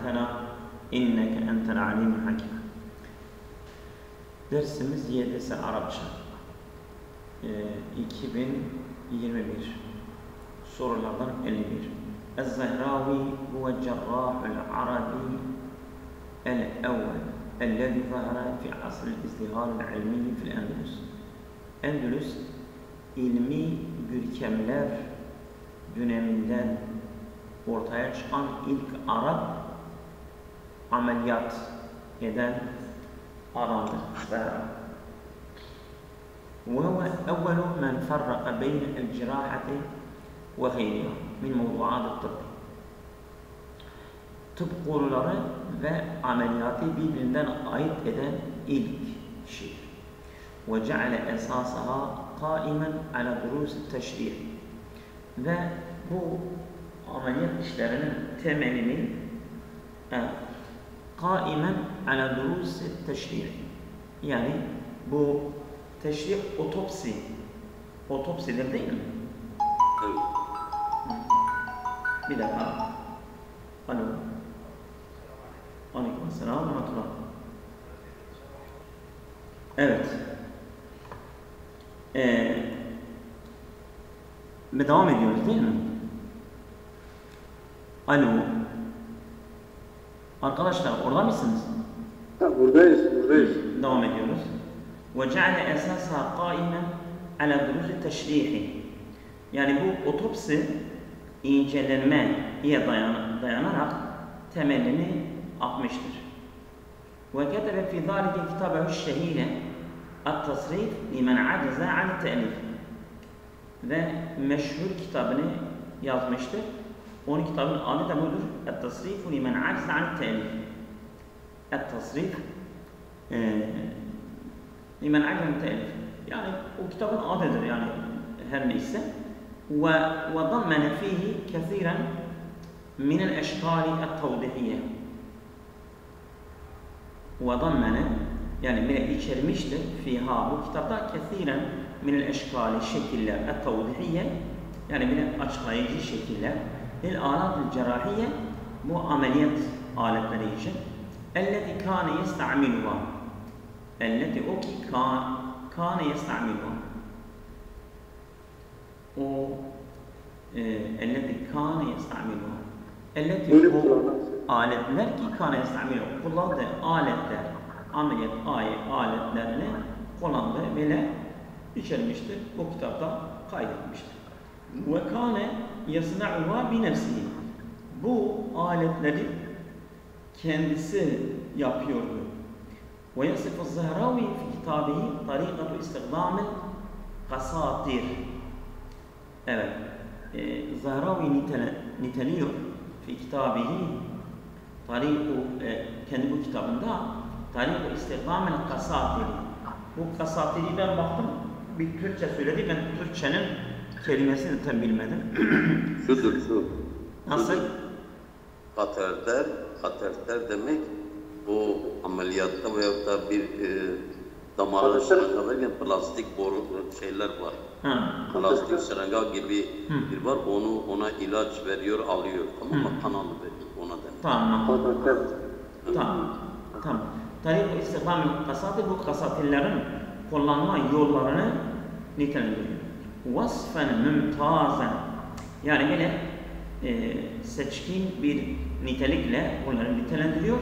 علمتنا إنك أنت العليم الحكيم. Dersimiz YDS Arapça 2021 sorulardan 51. الزهراوي هو الجراح العربي الأول الذي ظهر في عصر الازدهار العلمي في الأندلس. Endülüs ilmi görkemler döneminden ortaya çıkan ilk Arap ameliyat eden adamdır. وهو أول من فرق بين الجراحة وغيرها من موضوعات الطب. Tıp konuları ve ameliyatı birbirinden ayırt eden ilk kişi. وجعل أساسها قائما على دروس التشريح. Ve bu ameliyat işlerinin temelini قائما على دروس التشريح. Yani bu teşrih otopsidir değil mi? Evet. Bir dakika. Alo. Aleykümselam ve rahmetullah. Evet. Devam ediyoruz değil mi? Alo. Arkadaşlar orada mısınız? Buradayız. Devam ediyoruz. وَجَعَلَ أَسَاسَهَا قَائِمًا عَلَى دُرُوسِ التَّشْرِيحِ. Yani bu otopsi incelenmeye dayanarak temelini atmıştır. وَكَتَبَ فِي ذَٰلِكَ كِتَابَهُ الشَّهِيرَ التصريف لمن عجز عن التأليف. Ve meşhur kitabını yazmıştır. Onun kitabının adı da budur. التصريف لمن عجز عن التأليف. التصريف لمن عجز عن التأليف. Yani o kitabın adıdır yani her neyse. وضمن فيه كثيرا من الأشكال التوضيحية. وضمن yani bile içermiştir fiha bu kitapta kesiren minel eşkali şekiller et-tevdihiye yani bile açıklayıcı şekiller lil alatil cerahiye bu ameliyat aletleri için elleti kâne yesta'miluha elleti o ki kâne yesta'miluha o elleti kâne yesta'miluha elleti o aletler ki kâne yesta'miluha kullandığı aletler ameliyat aletlerini kullandığı bile içermiştir. O kitapta kaydetmiştir. وَكَانَ يَصْنَعُهَا بِنَفْسِهِ. Bu aletleri kendisi yapıyordu. وَيَصِفُ الزَّهْرَاوِي فِي كِتَابِهِ طَرِيقَةُ اِسْتِقْدَامِ الْقَسَاطِيرِ. Evet. Zahravi niteliyor fi kitabihi kendi bu kitabında Tarih-i İstihdamel Kasatiri. Bu kasatiri ben baktım, bir Türkçe söyledi, ben Türkçenin kelimesini tam bilmedim. Şu. Nasıl? Kateter demek o ameliyatta veyahut da bir damarı şırıngalarken plastik boru şeyler var. Plastik şırınga gibi bir var, ona ilaç veriyor, alıyor. Tamam mı? Kanalı veriyor, ona demek. Tamam. Tarih-i İstihdamel Kasatiri bu kasatillerin kullanma yollarını nitelendiriyor. Vasfen mümtazen yani böyle seçkin bir nitelikle onları nitelendiriyor.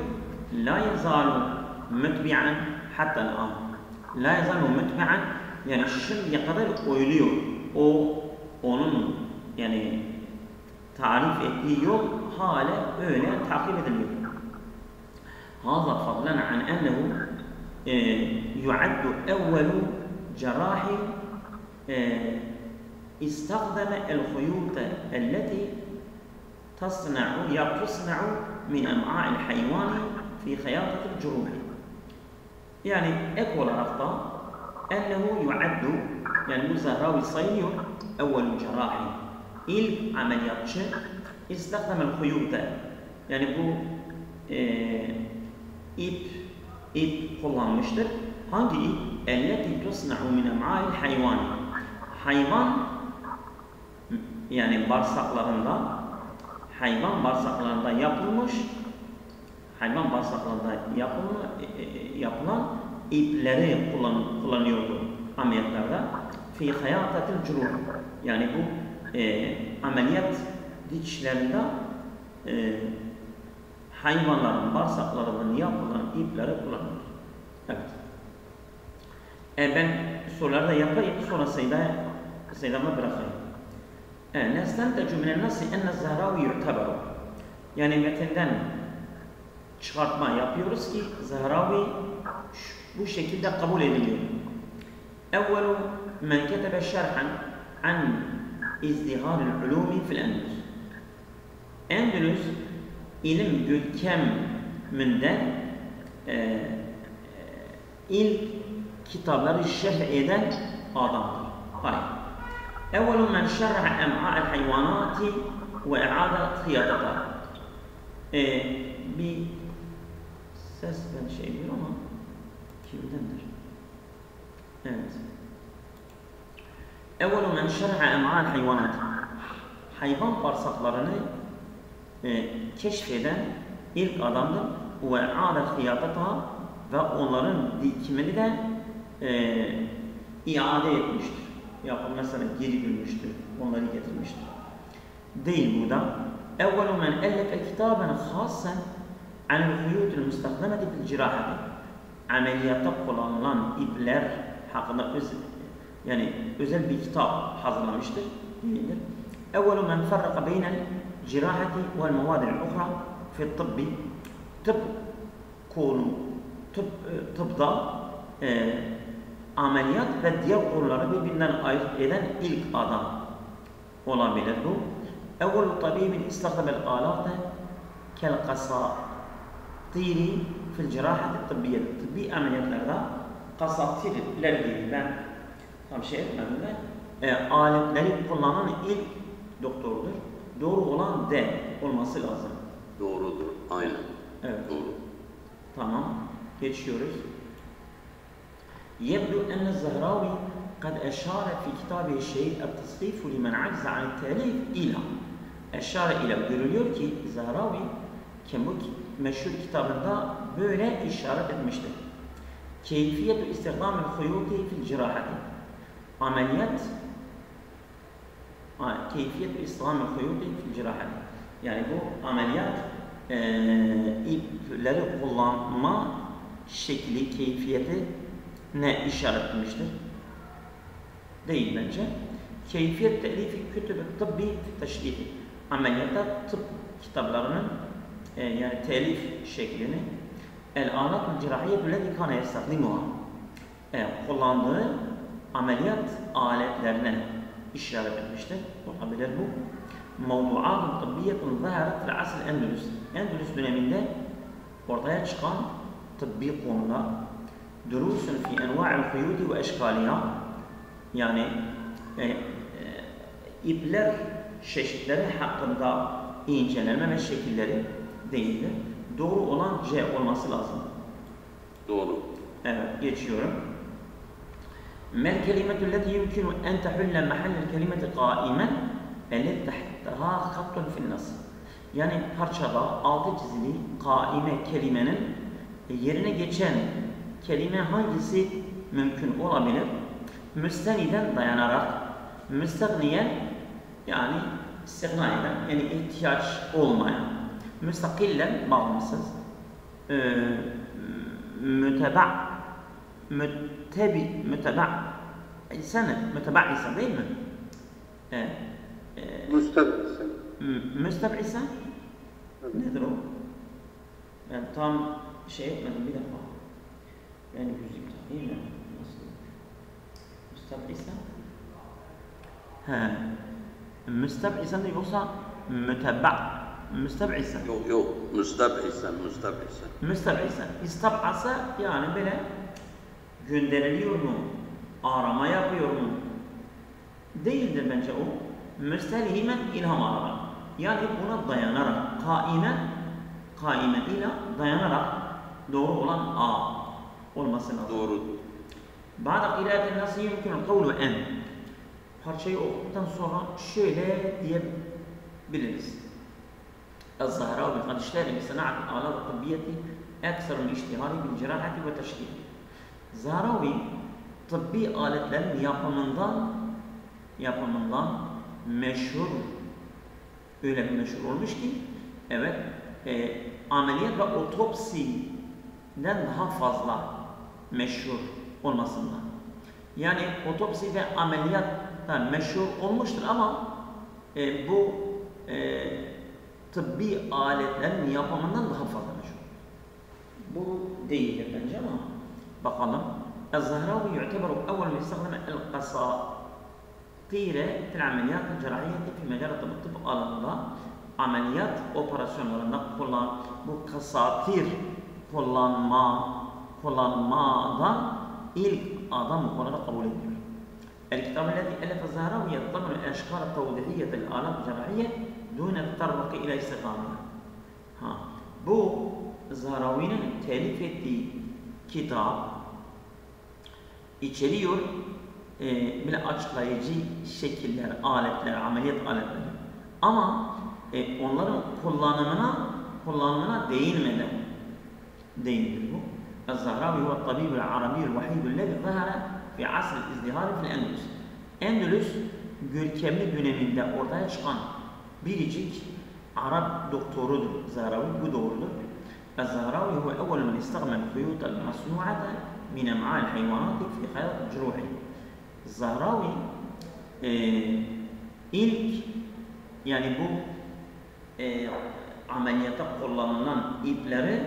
La yezalu mütbi'an hatta al-an. La yezalu mütbi'an yani şimdiye kadar oyluyor. Onun yani tarif ettiği yol hala öyle takip ediliyor. هذا فضلا عن أنه يعد أول جراح استخدم الخيوط التي تصنع من أمعاء الحيوان في خياطة الجروح. يعني ek olarak da أنه يعد yani bu Zahravi sayılıyor أول جراح ilk ameliyatçı استخدم الخيوط yani bu ip kullanmıştır. Hangi ip? اَلَّتِي تُصْنَعُ مِنَ مَعَاءِ الْحَيْوَانِ. Hayvan yani hayvan bağırsaklarında yapılmış hayvan bağırsaklarında yapılan ipleri kullanıyordu ameliyatlarda. Fi hayatatil curuh. Yani bu ameliyat dikişlerinde hayvanların bağırsaklarından yapılan ipleri kullanılır. Evet. Ben soruları da yapayım, sonra Seyda'ma bırakayım. Nestentecü minen nasi enne Zahravi yu'teberu. Yani metinden çıkartma yapıyoruz ki Zahravi bu şekilde kabul ediliyor. Evvelu men ketebe şerhan an izdiharil ulumi fil Endülüs. Endülüs ilim görkeminden ilk kitapları şerh eden adamdır. Hayır. Evvelu men şerha em'a'el hayvanati ve i'ade hıyadata. Bir ses ben şey diyor ama kimdendir? Evet. Evvelu men şerha em'a'el hayvanati. Hayvan bağırsaklarını keşfeden ilk adamdır. Ve i'ade hıyadata ve onların dikimini de iade etmiştir. Mesela geri dönmüştür, onları getirmiştir. Değil burada. Evvelu men ellefe kitaben hasen anil huyutul mustakdemeti fil cirahati. Ameliyatta kullanılan ipler hakkında özel bir kitap hazırlamıştır. Değildir. Evvelu men ferraka beynel cirahati vel muvadil ukhra fi tıbbi. Tıpta ameliyat ve diğer konuları birbirinden ayırt eden ilk adam olabilir bu. Evvelu tabibin istakdamel alate kel kasatiri fil cirahati tıbbiye. Tıbbi ameliyatlarda kasatirler gibi ben tam şey etmedim de aletleri kullanan ilk doktordur. Doğru olan D olması lazım. Doğrudur. Aynen. Evet. Doğru. Tamam. Geçiyoruz. يبدو أن الزهراوي قد أشار في كتابه الشهير التصنيف لمن عجز عن التأليف إلى görülüyor ki Zahravi bu meşhur kitabında böyle işaret etmiştir. Keyfiyet-u istihdam-ı huyuti fil cirahati. Keyfiyet-u istihdam-ı huyuti fil cirahati. Yani bu ameliyat ipleri kullanma şekli, keyfiyeti ne işaret etmiştir? Değil bence. Keyfiyet telifi kütüb-i tıbbi teşrihi. Ameliyatta tıp kitaplarının yani telif şeklini el-âlatul cirahiyyetu lezî kâne yestakdimuha kullandığı ameliyat aletlerine işaret etmiştir. Olabilir bu. Mevdu'atun tıbbiyetun zâharet fil asr Endülüs. Endülüs döneminde ortaya çıkan tıbbi konular durusun fi enva'il huyudi ve eşkaliha yani ipler çeşitleri hakkında inceleme ve şekilleri değildir. Doğru olan C olması lazım. Doğru. Evet, geçiyorum. Mel kelimetü leti yumkinu en tehulle mahallel kelimeti qaimen ellet tahtha hattun fil nas. Yani parçada altı çizili kaime kelimenin yerine geçen kelime hangisi mümkün olabilir? Müsteniden dayanarak, müstegniyen yani istigna eden, yani ihtiyaç olmayan, müstakillen bağımsız, müteba'isen değil mi? Müsteb'isen nedir o? Yani tam şey etmedim bir defa. Yani müzik değil mi? Nasıl? Müsteb'isen? Müsteb'isen de yoksa müsteb'isen. Yok. Müsteb'isen. Müsteb'isen. İstab'asa yani böyle gönderiliyor mu? Arama yapıyor mu? Değildir bence o. Müstelhimen ilham arama. Yani buna dayanarak, kaimen ile dayanarak doğru olan A olması lazım. Doğrudur. Ba'da qira'atin nasıl yumkinu kavlu en. Parçayı okuduktan sonra şöyle diyebiliriz. الزهراوي قد اشتهر بصناعة الآلات الطبية أكثر من اشتهاره بالجراحة وتشكيل. Zahravi tıbbi aletlerin yapımından meşhur, öyle bir meşhur olmuş ki, evet, ameliyat ve otopsiden daha fazla meşhur olmasından. Yani otopsi ve ameliyattan meşhur olmuştur ama bu tıbbi aletlerin yapımından daha fazla meşhur. Bu değildir bence ama bakalım. الزهراوي يعتبر أول من استخدم القساطير في العمليات الجراحية في مجال الطب alanında ameliyat operasyonlarında bu kasatir kullanmadan ilk adam olarak kabul edilir. الكتاب الذي ألف الزهراوي يتضمن الأشكال التوضيحية للآلات الجراحية دون التطرق إلى استخدامها. Bu Zahravi'nin telif ettiği kitap içeriyor bile açıklayıcı şekiller, aletler, ameliyat aletleri. Ama onların kullanımına değindir bu. الزهراوي هو الطبيب العربي الوحيد الذي ظهر في عصر الازدهار في الأندلس. Endülüs görkemli döneminde ortaya çıkan biricik Arap doktorudur Zahravi, bu doğrudur. الزهراوي هو أول من استخدم الخيوط المصنوعة من أمعاء الحيوانات في خياط جروحه. Zahravi ilk yani bu ameliyata kullanılan ipleri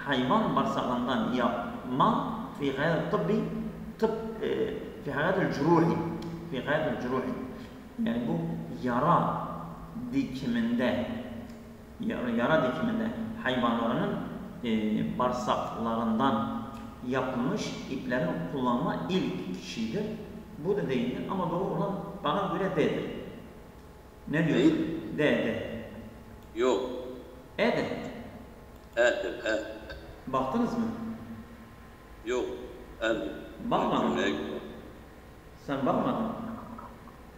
hayvan bağırsaklarından yapma fi hayat tıbbi fi hayatul curuhi yani bu yara dikiminde hayvanlarının bağırsaklarından yapılmış iplerin kullanma ilk kişidir. Bu da değildir ama doğru olan bana göre D'dir. Ne diyorsun? D. Yok. E'dir. E'dir. Baktınız mı? Yok. E'dir. Bakmadın mı? Sen bakmadın.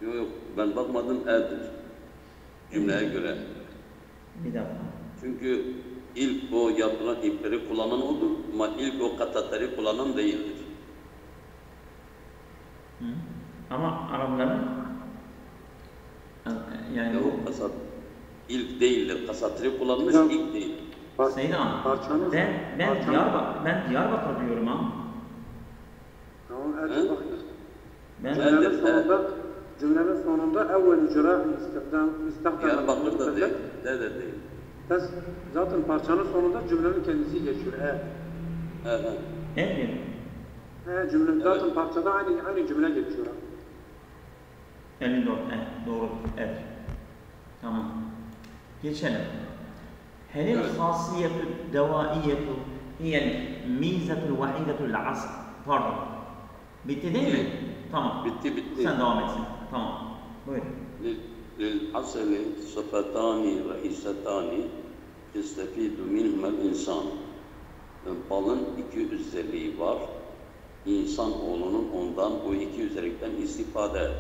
Yok. Ben bakmadım E'dir. Cümleye göre. Bir dakika. Çünkü ilk o yapılan ipleri kullanan oldu ama ilk o katatları kullanan değildir. Ama Arapların yani o kasat ilk değildir. Kasatları kullanmış ilk değil. Seyit Hanım, ben Diyarbakır diyorum ha. Tamam, hadi bakıyoruz. Cümlenin sonunda evvel cerahi istihdam Diyarbakır'da değil, de değil. Zaten parçanın sonunda cümlenin kendisi geçiyor. Evet. Cümle zaten parçada aynı cümle geçiyor. 54, doğru. Evet. Tamam. Geçelim. Helil khasiyetu devaiyetu hiyel mizetul vahidetul asr. Pardon. Bitti değil mi? Tamam. Bitti. Sen devam etsin. Tamam. Buyurun. للعسل صفتان رئيستان يستفيد منهما الإنسان. Balın iki özelliği var. İnsanoğlunun ondan bu iki özellikten istifade eder.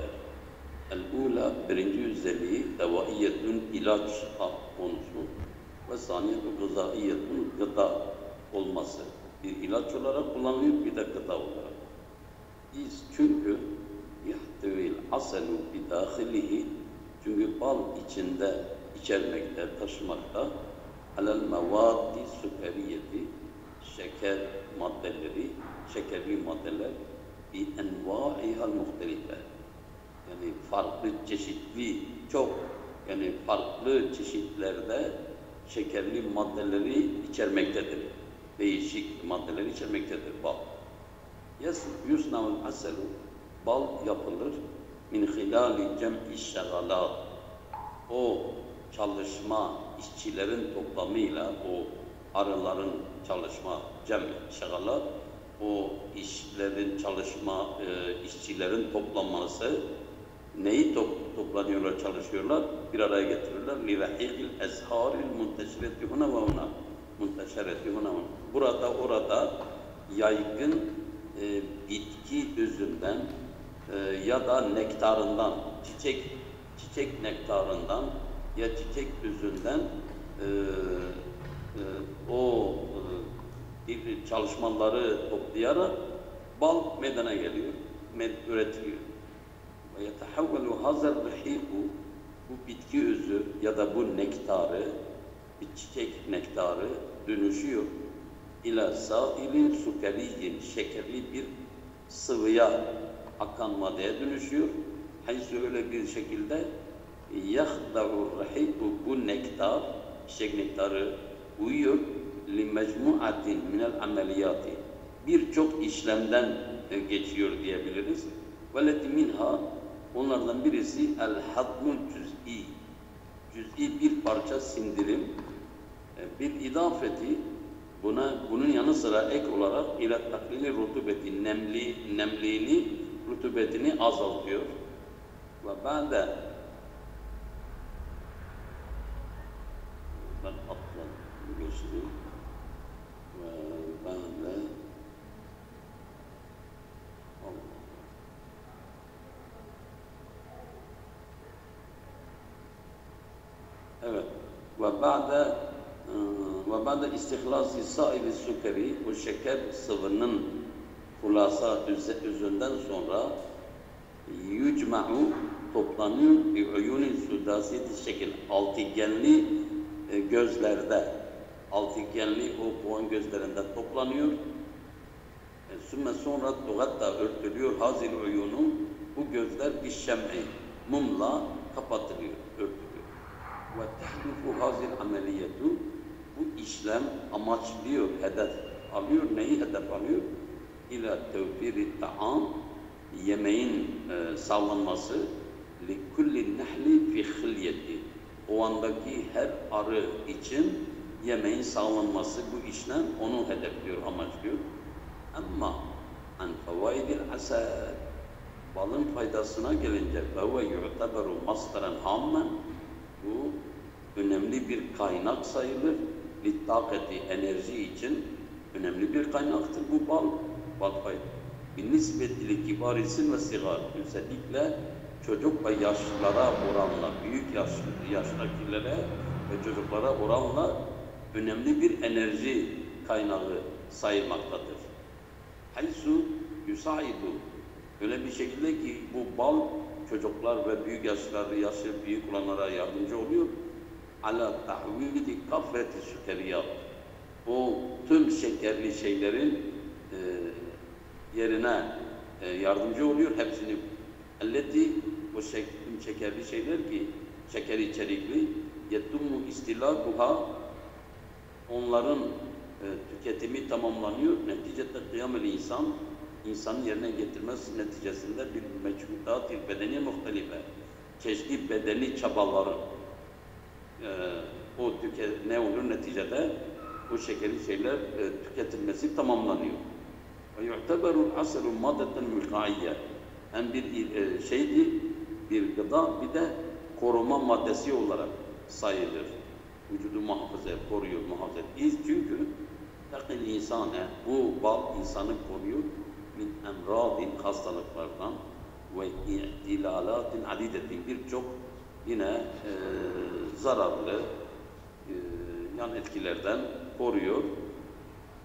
El-ula, birinci özelliği devaiyetün ilaç konusu ve saniyetü gızaiyetün gıda olması. Bir ilaç olarak kullanılıyor, bir de gıda olarak. Çünkü yahtevil aselu bidâhilihi, çünkü bal içermekte, taşımakta alel mevâdi sükeriyeti, şeker maddeleri, şekerli maddeler bi envâihal muhtelife. Yani farklı çeşitli, yani farklı çeşitlerde şekerli maddeleri içermektedir. Değişik maddeleri içermektedir bal. Yusnavul aselu, bal yapılır min hilali cem'i şegalat. O çalışma işçilerin toplamıyla, o arıların çalışma cem'i şegalat, o işçilerin toplanması, neyi toplanıyorlar, çalışıyorlar, bir araya getirirler. لِرَحِيقِ الْاَزْهَارِ الْمُنْتَشِرَةِ هُنَا وَهُنَا Burada, orada yaygın bitki özünden ya da nektarından, çiçek nektarından ya çiçek özünden o çalışmaları toplayarak bal meydana geliyor, üretiliyor. Ve yetehevvelu hazır rehiku, bu bitki özü ya da bu nektarı, bir çiçek nektarı dönüşüyor. İlâ sâilin sukeriyin, şekerli bir sıvıya, akan maddeye dönüşüyor. Haysı öyle bir şekilde yahda'ur rehiku, bu nektar, çiçek nektarı uyuyor. Limecmuatin minel ameliyati, birçok işlemden geçiyor diyebiliriz. Veleti minha, onlardan birisi el hadmul cüz'i, cüz'i bir parça sindirim, bir idafeti, bunun yanı sıra ek olarak ila taklili rutubeti, nemliğini, rutubetini azaltıyor. Ve ba'de ben atladım, geçtim. Ve ba'de evet. Ve ba'de istihlasi sa'ibi sukeri, bu şeker sıvının hulasa özünden sonra yücma'u toplanıyor bi uyunin sudasiyeti şekil, altıgenli gözlerde, altıgenli o puan gözlerinde toplanıyor. Sümme sonra tugatta örtülüyor hazil uyunu, bu gözler bir şem'i, mumla kapatılıyor, örtülüyor. Ve tehlifu hazil ameliyetu, bu işlem amaçlıyor, hedef alıyor. Neyi hedef alıyor? İlâ tevfiri ta'am, yemeğin sağlanması, likulli nehli fi khilyeti, o andaki her arı için yemeğin sağlanması, bu işlem onu hedefliyor, amaçlıyor. Ama an fevaidil asal, balın faydasına gelince فَهُوَ يُعْتَبَرُ مَصْدَرًا hammen, bu önemli bir kaynak sayılır. Littakati, enerji için önemli bir kaynaktır bu bal fayda. Binisbetli kibarisin ve sigar, özellikle çocuk ve yaşlılara oranla, büyük yaştakilere ve çocuklara oranla önemli bir enerji kaynağı sayılmaktadır. Haysu yusaidu, öyle bir şekilde ki bu bal çocuklar ve büyük yaşı büyük olanlara yardımcı oluyor. Ala tahvidi kafreti sükeriyat, o tüm şekerli şeylerin yerine yardımcı oluyor hepsini. Elleti, o tüm şekerli şeyler ki şeker içerikli, yetumu istilakuha, onların tüketimi tamamlanıyor. Neticede kıyamel insanın yerine getirmesi neticesinde bir meçhudatil bedeni muhtelife, çeşitli bedeni çabaları, ne olur neticede bu şekerli şeyler tüketilmesi tamamlanıyor. Ve yu'teberul asru maddeten mülkaiye, hem bir şeydi, bir gıda, bir de koruma maddesi olarak sayılır. Vücudu muhafaza, koruyor, muhafaza ediyor. Çünkü takil insane, bu bal insanı koruyor min emradin, hastalıklardan ve ihtilalatin adidetin, birçok yine zararlı yan etkilerden koruyor.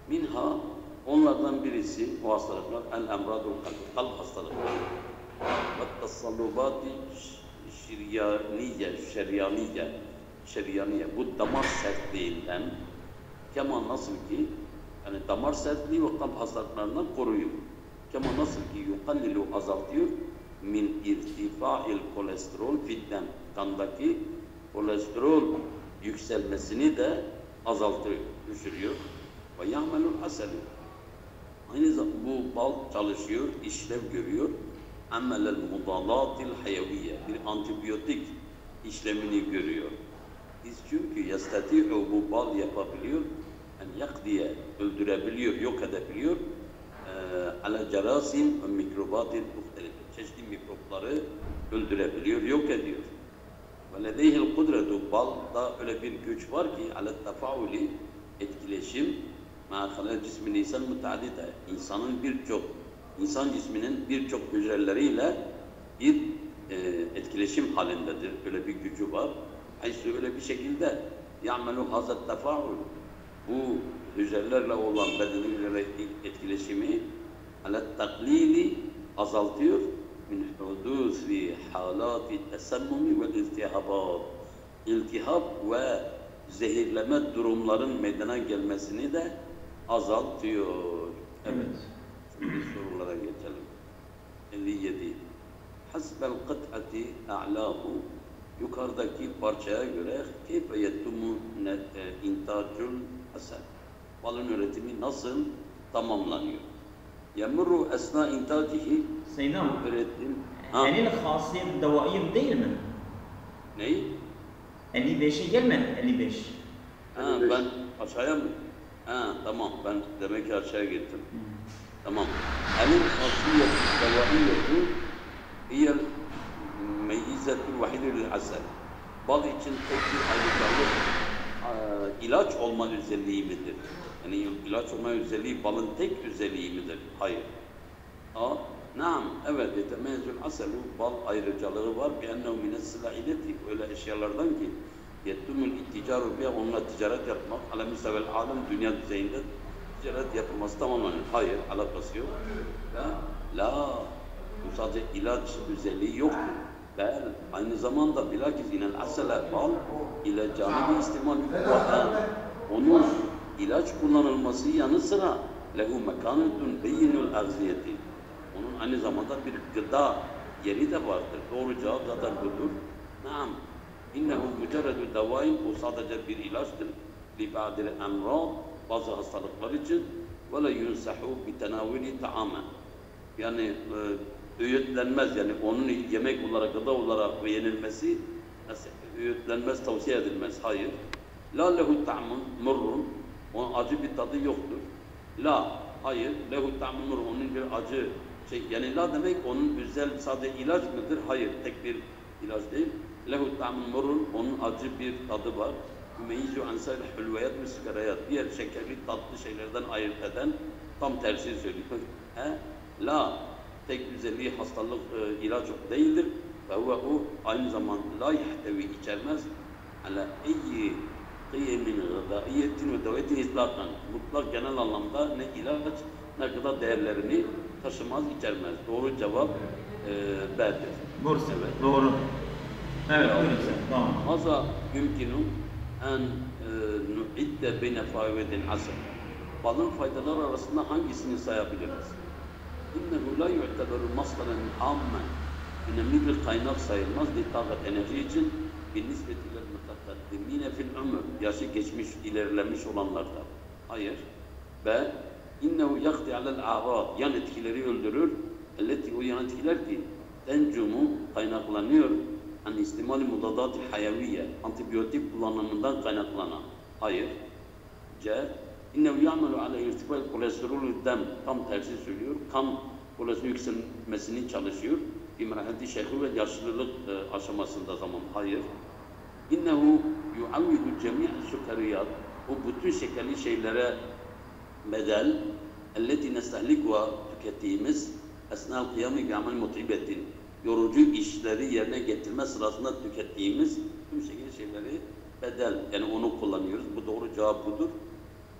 Minha, onlardan birisi o hastalıklar el-emradul kalp hastalıkları ve tasallubati şeryaniye, bu damar sertliğinden, kema nasıl ki yani damar sertliği ve kalp hastalıklarından koruyor. Kema nasıl ki yukallilu, azaltıyor min irtifa'il kolesterol fidden, kandaki kolesterol yükselmesini de azaltıyor, düşürüyor. Ve ya'melul aseli, aynı zamanda bu bal çalışıyor, işlev görüyor. Amelel mudalatil hayaviye, bir antibiyotik işlemini görüyor. Biz çünkü yastati'u, bu bal yapabiliyor, yani yakdiye, öldürebiliyor, yok edebiliyor. Ala cerasim ve mikrobatil muhtelif, çeşitli mikropları öldürebiliyor, yok ediyor. Ve ledeyhil kudretu, balda öyle bir güç var ki ala tefauli, etkileşim mâkhalel cismin insan müteaddide, insan cisminin birçok hücreleriyle bir etkileşim halindedir. Öyle bir gücü var. Hayse öyle bir şekilde ya'melu hazat tefaul. Bu hücrelerle olan bedenin hücrelerle etkileşimi ala taklili azaltıyor. Min hudusi halati tesemmumi ve iltihabat. İltihap ve zehirleme durumların meydana gelmesini de azaltıyor. Evet. Şimdi sorulara geçelim. 57. Hasbel kıt'ati a'lahu. Yukarıdaki parçaya göre keyfe yettumu intacul asel. Balın üretimi nasıl tamamlanıyor? Yemurru esna intacihi. Seydam, üretim. Elil hasiyet devair değil mi? Ney? 55'e gelmedi, 55. Ha, ben aşağıya mı? Ha, tamam, ben demek ki aşağıya gittim. Tamam. Elil hasiyet devaiyeti hiyel meyyizetul vahidul asel. Bal için tek bir ayrıcalık ilaç olma özelliği midir? Yani ilaç olma özelliği balın tek özelliği midir? Hayır. Naam, evet, yetemezül aselu, bal ayrıcalığı var. Bi'ennehu minessilahileti, öyle eşyalardan ki yettumul itticaru biha, onunla ticaret yapmak, alemisevel alem, dünya düzeyinde ticaret yapılması tamamen. Hayır, alakası yok. La, bu sadece ilaç özelliği yoktur. Bel, aynı zamanda bilakis inel asele bal ile canibi istimal onun ilaç kullanılması yanı sıra lehu mekanetun beyinul agziyeti, onun aynı zamanda bir gıda yeri de vardır. Doğru cevap zaten budur. Naam. İnnehu mücerredü devain, o sadece bir ilaçtır. Li ba'dil emrad, bazı hastalıklar için ve la yunsahu bi tenavuli ta'amen. Yani öğütlenmez, yani onun yemek olarak, gıda olarak yenilmesi öğütlenmez, tavsiye edilmez. Hayır. La lehu ta'mun murrun, onun acı bir tadı yoktur. La, hayır. Lehu ta'mun murrun, onun bir acı yani la demek onun özel sadece ilaç mıdır? Hayır, tek bir ilaç değil. Lehu ta'mun murrun, onun acı bir tadı var. Mümeyyizu ansel hülveyat ve sigarayat, diğer şekerli tatlı şeylerden ayırt eden tam tersi söylüyor. La, tek özelliği hastalık ilaç değildir. Ve o aynı zamanda la yehtevi, içermez. Ala eyyi kıyemin gıdaiyetin ve davetin itlaqan. Mutlak genel anlamda ne ilaç ne gıda değerlerini taşımaz, içermez. Doğru cevap B'dir. Bursa, evet. Doğru. Evet, buyurun sen. Tamam. Maza mümkünü en nu'idde beyne faivedin asel. Balın faydaları arasında hangisini sayabiliriz? İnnehu la yu'teberu masdaren ammen. Önemli bir kaynak sayılmaz li takat enerji için bir nispetiyle mutakaddimine fil ömür. Yaşı geçmiş, ilerlemiş olanlarda. Hayır. B. İnnehu yakti alel a'rad. Yan etkileri öldürür. Elleti, o yan etkiler ki tencumu kaynaklanıyor. Hani istimali mudadat-ı hayaviye. Antibiyotik kullanımından kaynaklanan. Hayır. C. İnnehu ya'melu ala irtifal kolesterolü dem. Tam tersi söylüyor. Kan kolesterolü yükselmesini çalışıyor. İmrahati şeyhü ve yaşlılık aşamasında zaman. Hayır. İnnehu yu'avvidu cemi'i sükeriyat. O bütün şekerli şeylere bedel elleti nestehlikva, tükettiğimiz esnal kıyami bi'amel mutibetin, yorucu işleri yerine getirme sırasında tükettiğimiz tüm şekilde şeyleri bedel, yani onu kullanıyoruz. Bu doğru cevap budur.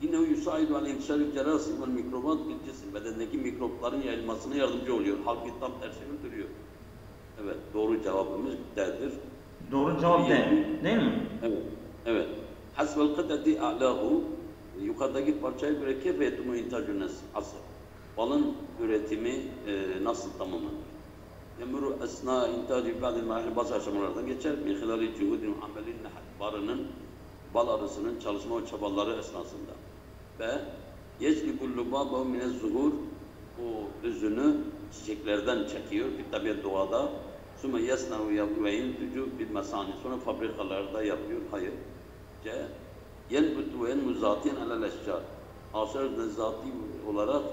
İnnehu yusaidu ala intişaril cerasim vel mikrobat bil cisim, bedendeki mikropların yayılmasına yardımcı oluyor. Halbuki tam tersi öldürüyor. Evet, doğru cevabımız D'dir. Doğru cevap D, değil mi? Evet, evet. Hasbel kıdeti a'lahu, yukarıdaki parçaya göre kefeyetumu intacun asıl. Balın üretimi nasıl tamamlanır? Yemuru esna intacı ba'dil marhil, bazı aşamalardan geçer. Min hilali cuhudin amelin barının, bal arısının çalışma ve çabaları esnasında. Ve yeclibul lubabahu minez zuhur, o özünü çiçeklerden çekiyor bir tabiat doğada. Sümme yesnahu ve yentücü bir mesani, sonra fabrikalarda yapıyor. Hayır. C. Yenbutu ve yenmu zatiyen alel eşcar. Ağaçlar zati olarak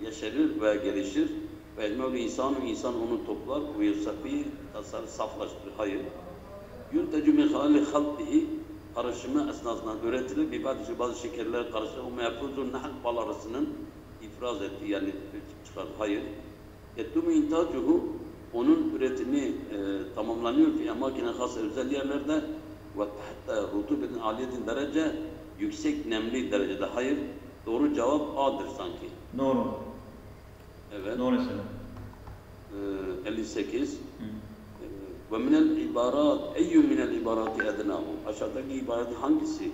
yeşerir ve gelişir. Ve elmevli insan onu toplar ve yusafi tasarı saflaştırır. Hayır. Yuntecü min halali haltihi, karışımı esnasında üretilir. Bazı şekerler karışır. O meyfuzun nahl bal arasının ifraz ettiği, yani çıkar. Hayır. Yettumu intacuhu, onun üretimi tamamlanıyor ki makine has özel yerlerde ve tahta rutubetin aliyetin derece yüksek nemli derecede. Hayır. Doğru cevap A'dır sanki. Doğru. Evet. Doğru söyle. 58. Ve minel ibarat, eyyü minel ibarati ednahu. Aşağıdaki ibaret hangisi?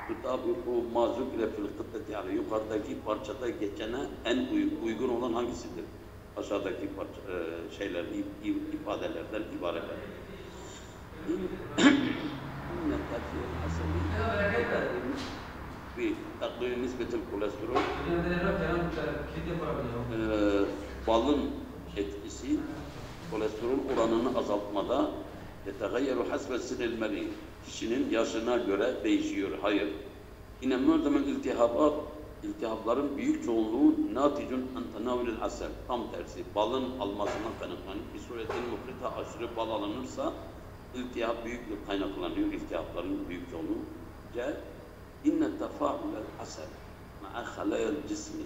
Tutabiku mazuk ile fil kıtteti, yani yukarıdaki parçada geçene en uygun olan hangisidir? Aşağıdaki şeyler, ifadelerden, ibareler. Bir takdiri nisbetil kolesterol, balın etkisi kolesterol oranını azaltmada yetegayyeru hasbe sinil meri, kişinin yaşına göre değişiyor. Hayır. Yine mu'zamel iltihabat, iltihapların büyük çoğunluğu naticun an tenavülül asel, tam tersi, balın almasından kaynaklanıyor. Bir suretin mufrita aşırı bal alınırsa iltihap büyük kaynaklanıyor, iltihapların büyük çoğunluğu. C. İnne tefa'ülel asel ma'a halayel cismi,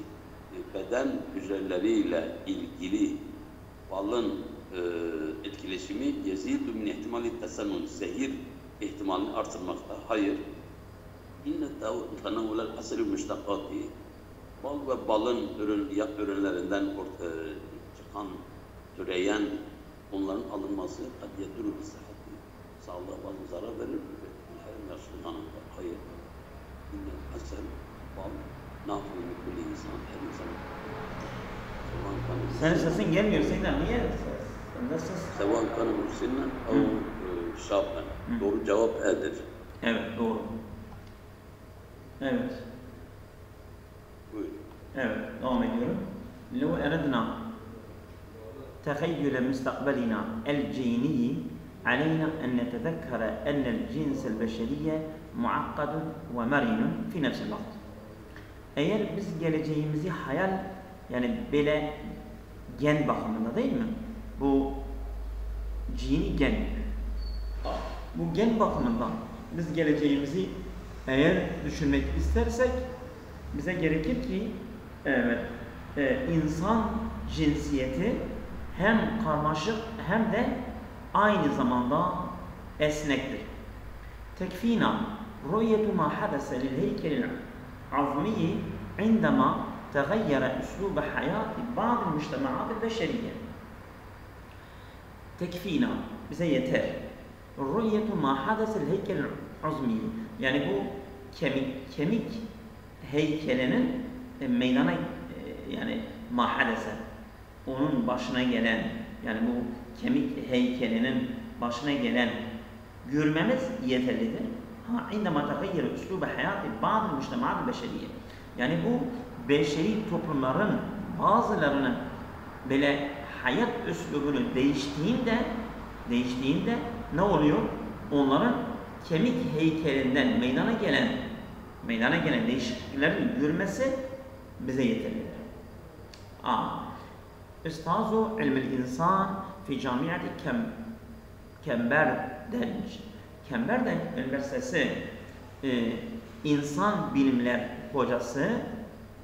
beden hücreleriyle ilgili balın etkileşimi yezidu min ihtimali tesennun, zehir ihtimalini artırmakta. Hayır. İnne tenavülel asel müştakati, bal ve balın ürünlerinden çıkan, türeyen, onların alınması kadiyetürü bir sıhhati, sağlığa bazı zarar verir mi? Her yaşlı hanımda. Hayır. İnne asel, bal, nafil kulli insan, her insan. Senin sesin gelmiyor Seydan, niye? Sevan kanı müsinnen o şaben. Doğru cevap E'dir. Evet, doğru. Evet. Buyurun. Evet, devam ediyorum. لو أردنا تخيل مستقبلنا الجيني علينا أن نتذكر أن الجنس البشري معقد ومرن في نفس الوقت. Eğer biz geleceğimizi hayal, yani böyle gen bakımında değil mi? Bu cini gen. Bu gen bakımından biz geleceğimizi eğer düşünmek istersek bize gerekir ki evet, insan cinsiyeti hem karmaşık hem de aynı zamanda esnektir. Tekfina rü'yetu ma hadese lil heykelil azmiyi indama tegayyere üslubu hayati bazı müştemaat beşeriye. Tekfina bize yeter. Rü'yetu ma hadese lil heykelil azmiyi, yani bu kemik heykelinin meydana, yani mahadese, onun başına gelen, yani bu kemik heykelinin başına gelen görmemiz yeterlidir. İndema tegayyere üslubu hayati bazı müştemaat beşeriye, yani bu beşeri toplumların bazılarının böyle hayat üslubunu değiştiğinde ne oluyor? Onların kemik heykelinden meydana gelen değişikliklerin görmesi bize yeterlidir. Üstazu ilmil insan fi camiati Kemberden Üniversitesi insan bilimler hocası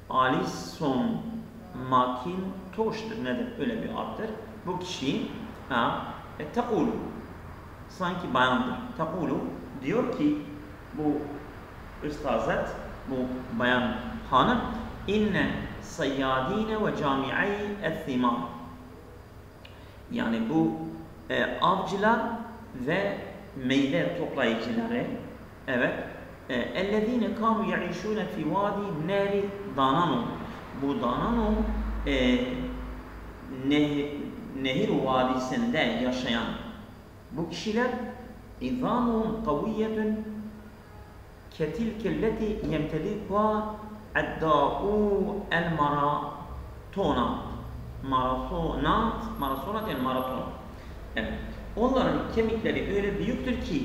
Alison McIntosh'tur, nedir? Öyle bir addır. Bu kişi tekulu, sanki bayandır. Tekulu diyor ki bu üstazet, bu bayan hanım, inne sayyadine ve cami'i el-thimar, yani bu avcılar ve meyve toplayıcıları, evet, ellezine kanu yaişune fi vadi nehri Dananum, bu Dananum nehir vadisinde yaşayan bu kişiler izamuhum kaviyetun ketilkelleti yemtelikva edda'u el maratonat. Evet. Onların kemikleri öyle büyüktür ki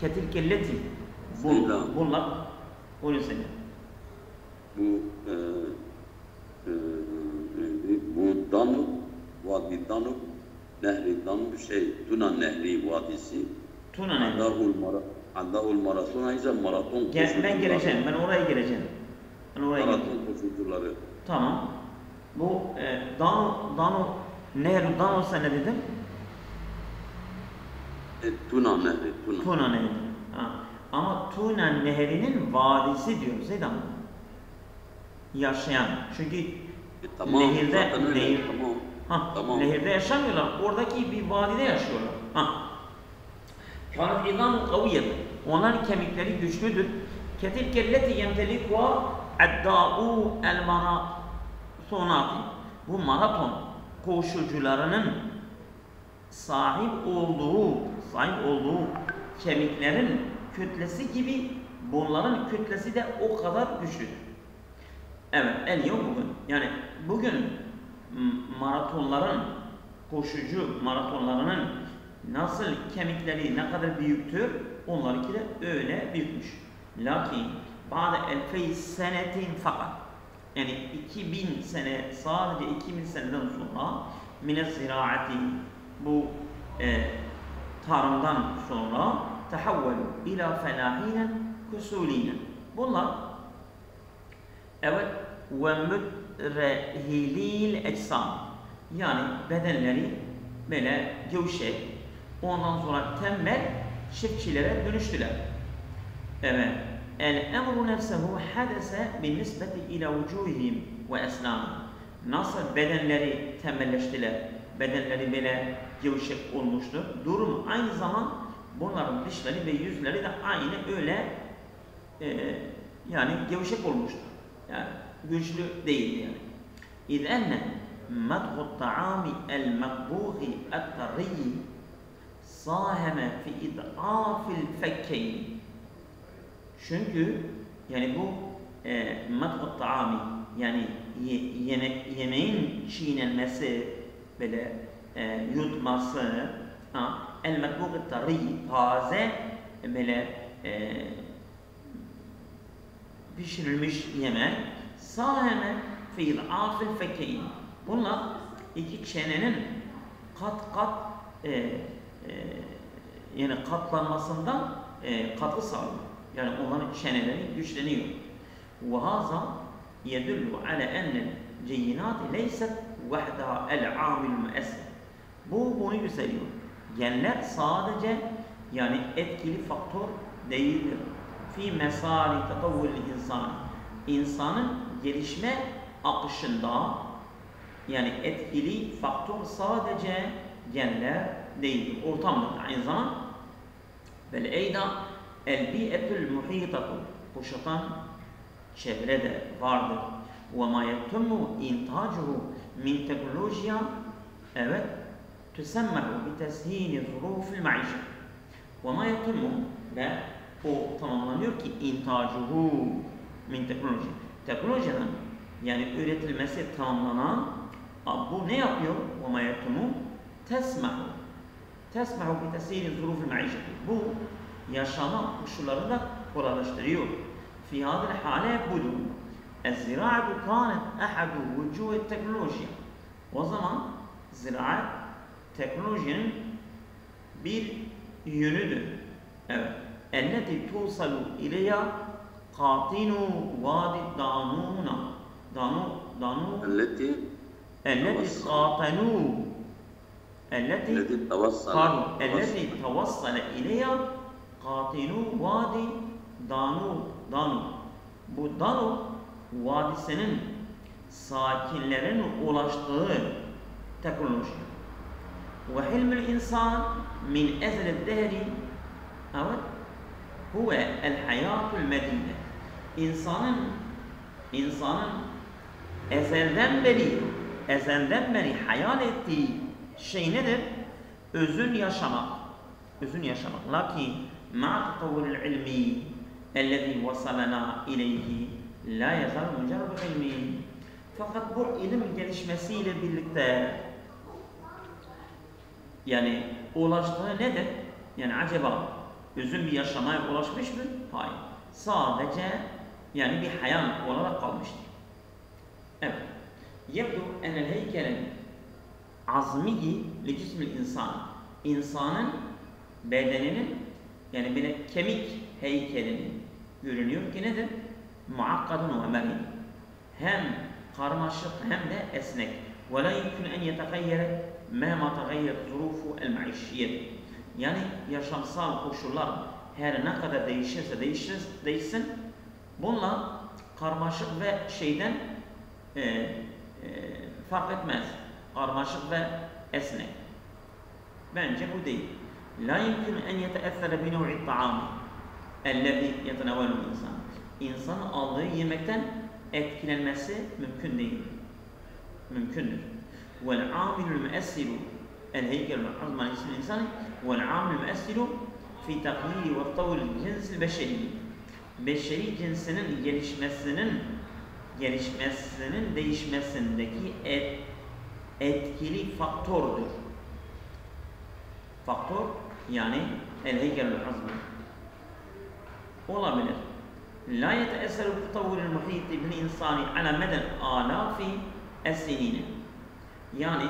ketilkelleti bunlar o yüzden. Bu Danub, Vadi Danub, Nehri Danub, Tuna Nehri Vadisi. Tuna Nehri. Addaul Maraton ise maraton koşucuları. Ben geleceğim, ben oraya geleceğim. Maraton koşucuları. Tamam. Bu Nehri Danub ne dedim? Tuna Nehri. Tuna Nehri. Ama Tuna Nehri'nin vadisi diyoruz değil mi? Yaşayan. Çünkü tamam, nehirde, tamam. Nehirde yaşamıyorlar. Oradaki bir vadide yaşıyorlar. Kânet idâmu kaviyet. Onların kemikleri güçlüdür. Ketilkelleti yemtelikva eddâ'u el maratonati. Bu maraton koşucularının sahip olduğu kemiklerin kütlesi gibi bunların kütlesi de o kadar güçlüdür. Evet, bugün. Yani bugün koşucu maratonlarının nasıl kemikleri ne kadar büyüktür, onlarınki de öyle büyükmüş. Lakin bazı elfey senetin fakat yani 2000 sene, sadece 2000 seneden sonra mine ziraati, bu tarımdan sonra tehavvelu ila felahinen kusulinen. Bunlar ve mütrehilil eczam, yani bedenleri böyle gevşek, ondan sonra tembel çiftçilere dönüştüler. Evet. El-emru nefsehu hadese bin nisbeti ila vucuhihim ve esnamihim. Nasıl bedenleri tembelleştiler, bedenleri böyle gevşek olmuştur. Durum aynı zaman bunların dişleri ve yüzleri de aynı öyle yani gevşek olmuştur. Yani güçlü değildi yani. İzenne madhut ta'ami el-makbuhi et-tarriyi saheme fi id'afil fekkeyn. Çünkü yani bu madhut ta'ami, yani yemeğin çiğnenmesi, böyle yutması, el-makbuhi et-tarriyi, taze böyle pişirilmiş yemek, saheme fi id'afil fekkeyn. Bunlar iki çenenin kat yani katlanmasından katkı sağlıyor. Yani onların çeneleri güçleniyor. وهذا يدل على أن الجينات ليست وحدها العامل المؤثر. Bu bunu gösteriyor. Genler sadece yani etkili faktör değildir. Fi mesari tatavvul insan. İnsanın gelişme akışında yani etkili faktör sadece genler değildir. Ortamdır aynı zaman. Bel eyda el bi'etul muhitatu, kuşatan çevrede vardır. Ve ma yettemmu intacuhu min teknolojiya tüsemmehu bi teshini zurufil maişe. Ve ma yettemmu, ve o tamamlanıyor ki intacuhu min teknoloji. Teknolojiden yani üretilmesi tamamlanan bu ne yapıyor? Ve ma yettemmu tesmehu bi teshini zurufil maişe. Bu yaşama koşullarını da kolaylaştırıyor. في هذه الحالة يبدو الزراعة كانت أحد وجوه التكنولوجيا. O zaman ziraat teknolojinin bir yönüdür. Evet. التي توصل إليها قاطن وادي دانون التي توصل إليها قاطن وادي Danu. Bu Danu vadisinin sakinlerin ulaştığı teknoloji. Ve hilmül insan min ezel dehri huve el hayatul medine. İnsanın ezelden beri hayal ettiği şey nedir? Özün yaşamak. Lakin ma'a tatavvuril ilmi اَلَّذِي وَصَلَنَا اِلَيْهِ لَا يَزَالُ مُجَرَّدُ عِلْمِهِ. Fakat bu ilim gelişmesiyle birlikte yani ulaştığı nedir? Yani acaba özün bir yaşamaya ulaşmış mı? Hayır. Sadece yani bir hayal olarak kalmıştır. Evet. يبدو أن الهيكل العظمي لجسم الإنسان. İnsanın bedeninin yani bir kemik heykelinin görünüyor ki nedir? Muakkadun ve merin. Hem karmaşık hem de esnek. Ve la yumkin en yetegayyere mehma tegayyeret zurufu el maişiyet. Yani yaşamsal koşullar her ne kadar değişirse değişsin, bununla karmaşık ve şeyden fark etmez. Karmaşık ve esnek. Bence bu değil. La yumkinu en yeteessere bi nev'i ta'ami ellezî yetenevvelul insan. İnsanın aldığı yemekten etkilenmesi mümkün değil. Mümkündür. Vel amilul müessiru el-heykelul azman ismil insani vel amilul müessiru fi takyiri ve tavul cinsil beşeri. Beşeri cinsinin gelişmesinin değişmesindeki etkili faktördür. Faktör yani el-heykelul azman olabilir. La yeteesseru bi tatavvuril muhiti bil insani ala meden alafi es-sinine. Yani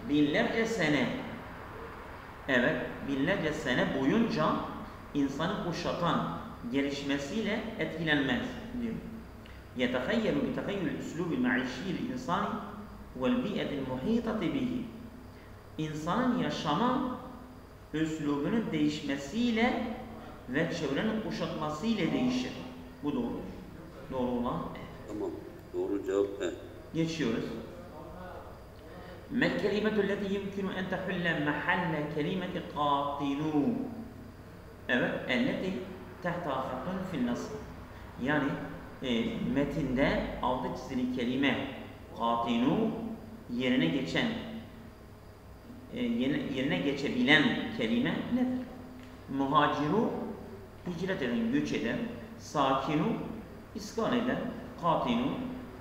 binlerce sene, evet, binlerce sene boyunca insanı kuşatan gelişmesiyle etkilenmez diyor. Yetehayyelu bi tehayyül üslûbil maişîl insani vel bi'etil muhîtati bihi. İnsanın yaşama üslubunun değişmesiyle ve çevrenin kuşatmasıyla değişir. Bu doğru. Doğru olan. Tamam. Doğru cevap ne? Geçiyoruz. Mel kelimetu leti yumkinu en tehulle mahalle kelimeti qatilu. Evet, elleti tehta hakkın fil nasr. Yani metinde altı çizili kelime qatilu yerine geçebilen kelime nedir? Muhaciru hicret eden, göç eden, sakinu iskan eden, qatilu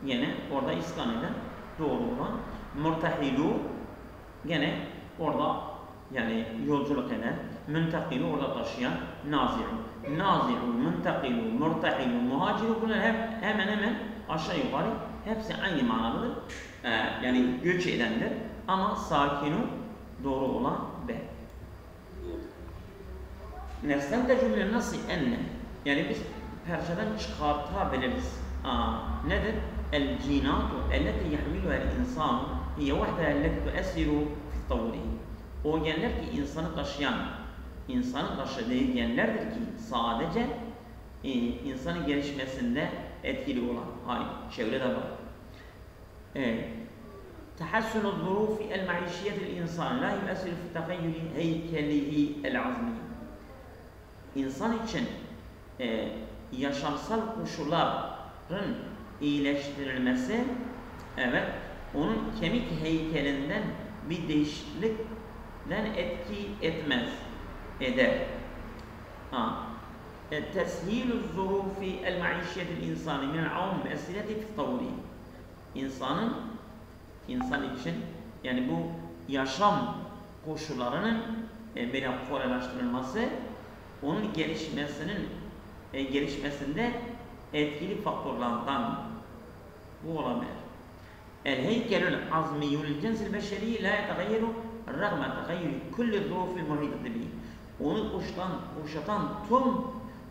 yine orada iskan eden, doğru olan, murtahilu gene orada yani yolculuk eden, müntakilu orada taşıyan, nazi'u, müntakilu, murtahilu, muhaciru bunlar hemen hemen aşağı yukarı hepsi aynı manadadır. Yani göç edendir ama sakinu doğru olan B. Nesnel cümle nasıl enne? Yani biz perçeden çıkartabiliriz. Nedir? El cinatu elleti yahmiluha el insanu hiye vahdeha elleti tuessiru fi tavrihi. O genler ki insanı taşıdığı genlerdir ki sadece insanın gelişmesinde etkili olan. Hayır, çevrede var. تحسن الظروف المعيشية للإنسان لا يؤثر في تخيل هيكله العظمي. İnsan için yaşamsal koşulların iyileştirilmesi, evet, onun kemik heykelinden bir değişiklikten etki etmez, eder. Teshîlü zurufi el-maişiyetil insani minel avm meseleti fi tavri. İnsan için yani bu yaşam koşullarının böyle kolaylaştırılması onun gelişmesinde etkili faktörlerden bu olabilir. El-heykelül azmiyül cinsil beşeri la yetagayyeru rağmen tegayyürü kulli zurufil muhitati bihi. Onu kuşatan tüm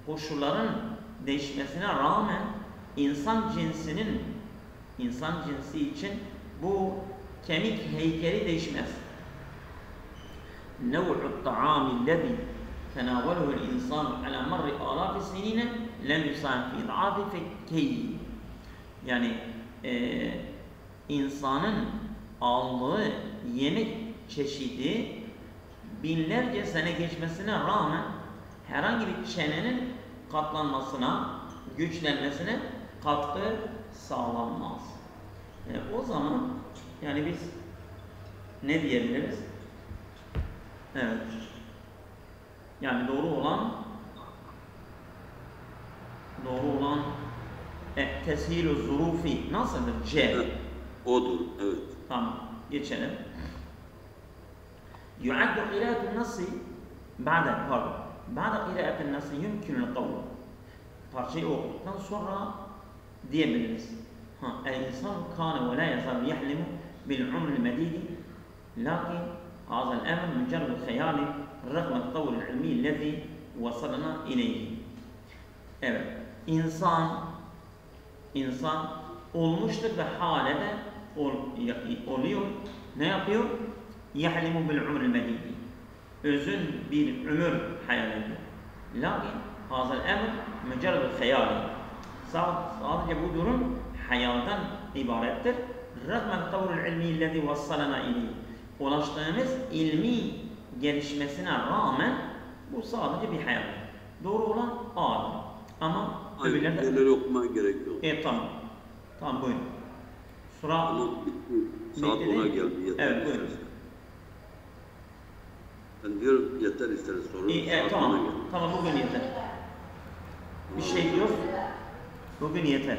koşulların değişmesine rağmen insan cinsi için bu kemik heykeli değişmez. Nev'u ta'ami lezi tenavaluhu el-insan ala marri alafi sinine lem yusan fi id'afi fekkeyi. Yani insanın aldığı yemek çeşidi binlerce sene geçmesine rağmen herhangi bir çenenin katlanmasına, güçlenmesine katkı sağlanmaz. O zaman yani biz ne diyebiliriz? Evet. Yani doğru olan teshîl-ü zurufi nasıldır? C. Odur, evet. Tamam, geçelim. Yu'addu qirâetun nasi ba'da qirâetin nasi yumkinul kavl. Parçayı okuduktan sonra diyebiliriz. El-insan kâne ve lâ yazal yahlimu bil-umril medîdi lakin hâzal emr mücerrad khayâli rağmen tavul ilmi lezi vasalna ileyhi. Evet, insan olmuştur ve hâle de oluyor. Ne yapıyor? Yahlimu bil-umril medîdi. Özün bir ömür hayal ediyor. Lakin Hazal emr mücerred hayali. Sadece bu durum hayalden ibarettir. Rağmen tavırul ilmiyellezi vassalana ileyh. Ulaştığımız ilmi gelişmesine rağmen bu sadece bir hayal. Doğru olan A'dır. Ama öbürlerde... Neleri okumaya gerek yok. Tamam. Tamam buyurun. Sura... Tamam bitti. Saat 10'a geldi. Yeter. Evet buyurun. Ben diyorum yeter isteriz soru. Tamam. Tamam bugün yeter. Bir şey yok. Bugün yeter.